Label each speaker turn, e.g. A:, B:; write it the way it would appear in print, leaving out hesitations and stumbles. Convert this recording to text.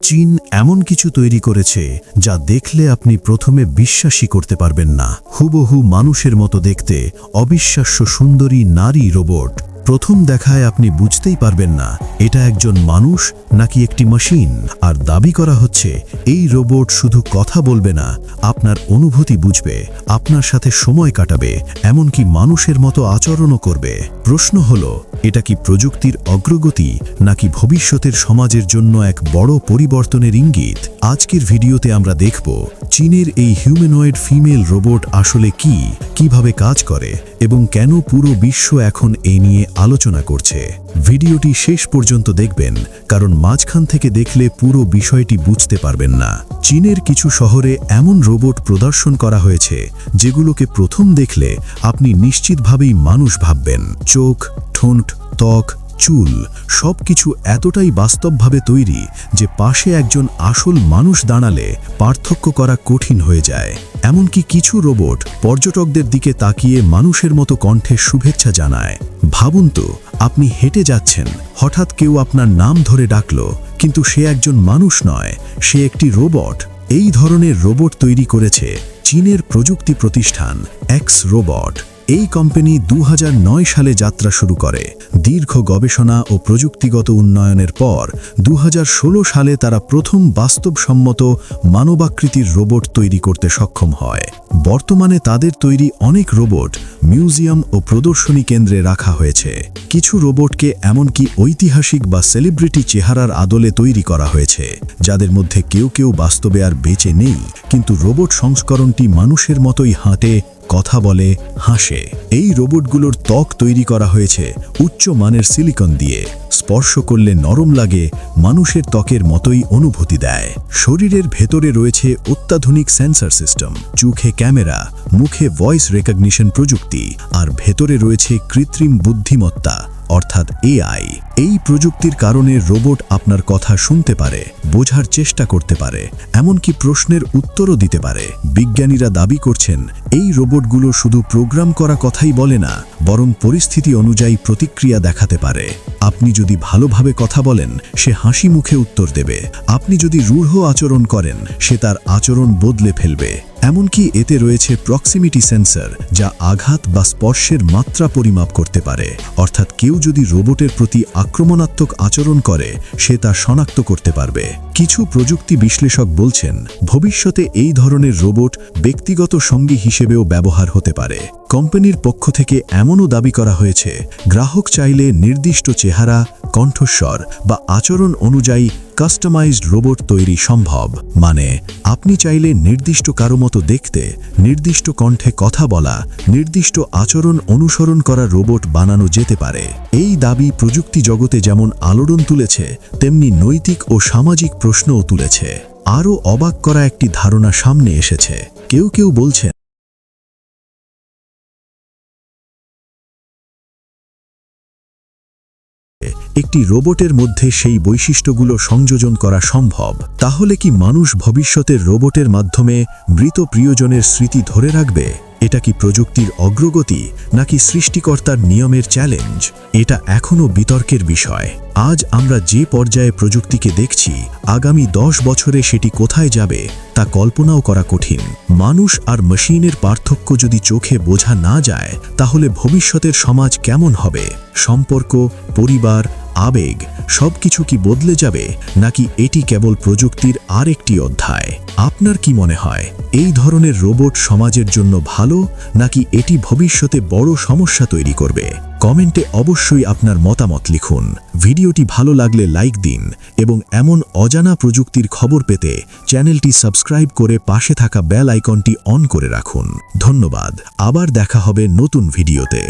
A: চীন এমন কিছু তৈরি করেছে যা দেখলে আপনি প্রথমে বিশ্বাসই করতে পারবেন না। হুবহু মানুষের মতো দেখতে অবিশ্বাস্য সুন্দরী নারী রোবট। প্রথম দেখায় আপনি বুঝতেই পারবেন না এটা একজন মানুষ নাকি একটি মেশিন। আর দাবি করা হচ্ছে এই রোবট শুধু কথা বলবে না, আপনার অনুভূতি বুঝবে, আপনার সাথে সময় কাটাবে, এমনকি মানুষের মতো আচরণও করবে। প্রশ্ন হলো, এটা কি প্রযুক্তির অগ্রগতি নাকি ভবিষ্যতের সমাজের জন্য এক বড় পরিবর্তনের ইঙ্গিত? আজকের ভিডিওতে আমরা দেখব চীনের এই হিউম্যানয়েড ফিমেল রোবট আসলে কি, কিভাবে কাজ করে এবং কেন পুরো বিশ্ব এখন এই নিয়ে আলোচনা করছে। ভিডিওটি শেষ পর্যন্ত দেখবেন, কারণ মাঝখান থেকে দেখলে পুরো বিষয়টি বুঝতে পারবেন না। চীনের কিছু শহরে এমন রোবট প্রদর্শন করা হয়েছে যেগুলোকে প্রথম দেখলে আপনি নিশ্চিতভাবেই মানুষ ভাববেন। চোখ, ঠোঁট, ত্বক, চুল সবকিছু এতটাই বাস্তবভাবে তৈরি যে পাশে একজন আসল মানুষ দাঁড়ালে পার্থক্য করা কঠিন হয়ে যায়। এমনকি কিছু রোবট পর্যটকদের দিকে তাকিয়ে মানুষের মতো কণ্ঠে শুভেচ্ছা জানায়। ভাবুন তো, আপনি হেঁটে যাচ্ছেন, হঠাৎ কেউ আপনার নাম ধরে ডাকল, কিন্তু সে একজন মানুষ নয়, সে একটি রোবট। এই ধরনের রোবট তৈরি করেছে চীনের প্রযুক্তি প্রতিষ্ঠান এক্স রোবট। এই কোম্পানি 2009 সালে যাত্রা শুরু করে। দীর্ঘ গবেষণা ও প্রযুক্তিগত উন্নয়নের পর 2016 সালে তারা প্রথম বাস্তবসম্মত মানবাকৃতির রোবট তৈরি করতে সক্ষম হয়। বর্তমানে তাদের তৈরি অনেক রোবট মিউজিয়াম ও প্রদর্শনী কেন্দ্রে রাখা হয়েছে। কিছু রোবটকে এমনকি ঐতিহাসিক বা সেলিব্রিটি চেহারার আদলে তৈরি করা হয়েছে, যাদের মধ্যে কেউ কেউ বাস্তবে আর বেঁচে নেই, কিন্তু রোবট সংস্করণটি মানুষের মতোই হাঁটে, কথা বলে, হাসে। এই রোবটগুলোর ত্বক তৈরি করা হয়েছে উচ্চ মানের সিলিকন দিয়ে। স্পর্শ করলে নরম লাগে, মানুষের ত্বকের মতোই অনুভূতি দেয়। শরীরের ভেতরে রয়েছে অত্যাধুনিক সেন্সর সিস্টেম, চোখে ক্যামেরা, মুখে ভয়েস রেকগনিশন প্রযুক্তি, আর ভেতরে রয়েছে কৃত্রিম বুদ্ধিমত্তা অর্থাৎ এআই। এই প্রযুক্তির কারণে রোবট আপনার কথা শুনতে পারে, বোঝার চেষ্টা করতে পারে, এমনকি প্রশ্নের উত্তরও দিতে পারে। বিজ্ঞানীরা দাবি করছেন এই রোবটগুলো শুধু প্রোগ্রাম করা কথাই বলে না, বরং পরিস্থিতি অনুযায়ী প্রতিক্রিয়া দেখাতে পারে। আপনি যদি ভালোভাবে কথা বলেন, সে হাসি মুখে উত্তর দেবে। আপনি যদি রূঢ় আচরণ করেন, সে তার আচরণ বদলে ফেলবে। এমনকি এতে রয়েছে প্রক্সিমিটি সেন্সর, যা আঘাত বা স্পর্শের মাত্রা পরিমাপ করতে পারে। অর্থাৎ কেউ যদি রোবটের প্রতি আক্রমণাত্মক আচরণ করে, সে তা শনাক্ত করতে পারবে। কিছু প্রযুক্তি বিশ্লেষক বলছেন, ভবিষ্যতে এই ধরনের রোবট ব্যক্তিগত সঙ্গী হিসেবেও ব্যবহার হতে পারে। কোম্পানির পক্ষ থেকে এমনও দাবি করা হয়েছে, গ্রাহক চাইলে নির্দিষ্ট চেহারা, কণ্ঠস্বর বা আচরণ অনুযায়ী কাস্টমাইজড রোবট তৈরি সম্ভব। মানে আপনি চাইলে নির্দিষ্ট কারো মতো দেখতে, নির্দিষ্ট কণ্ঠে কথা বলা, নির্দিষ্ট আচরণ অনুসরণ করা রোবট বানানো যেতে পারে। এই দাবি প্রযুক্তি জগতে যেমন আলোড়ন তুলেছে, তেমনি নৈতিক ও সামাজিক প্রশ্নও তুলেছে। আরও অবাক করা একটি ধারণা সামনে এসেছে। কেউ কেউ বলছেন একটি রোবটের মধ্যে সেই বৈশিষ্ট্যগুলো সংযোজন করা সম্ভব। তাহলে কি মানুষ ভবিষ্যতের রোবটের মাধ্যমে মৃত প্রিয়জনের স্মৃতি ধরে রাখবে? এটা কি প্রযুক্তির অগ্রগতি নাকি সৃষ্টিকর্তার নিয়মের চ্যালেঞ্জ? এটা এখনও বিতর্কের বিষয়। আজ আমরা যে পর্যায়ে প্রযুক্তিকে দেখছি, আগামী 10 বছরে সেটি কোথায় যাবে তা কল্পনাও করা কঠিন। মানুষ আর মেশিনের পার্থক্য যদি চোখে বোঝা না যায়, তাহলে ভবিষ্যতের সমাজ কেমন হবে? সম্পর্ক, পরিবার, আবেগ সবকিছু কি বদলে যাবে, নাকি এটি কেবল প্রযুক্তির আরেকটি অধ্যায়? আপনার কি মনে হয়, এই ধরনের রোবট সমাজের জন্য ভালো, নাকি এটি ভবিষ্যতে বড় সমস্যা তৈরি করবে? কমেন্টে অবশ্যই আপনার মতামত লিখুন। ভিডিওটি ভালো লাগলে লাইক দিন এবং এমন অজানা প্রযুক্তির খবর পেতে চ্যানেলটি সাবস্ক্রাইব করে পাশে থাকা বেল আইকনটি অন করে রাখুন। ধন্যবাদ। আবার দেখা হবে নতুন ভিডিওতে।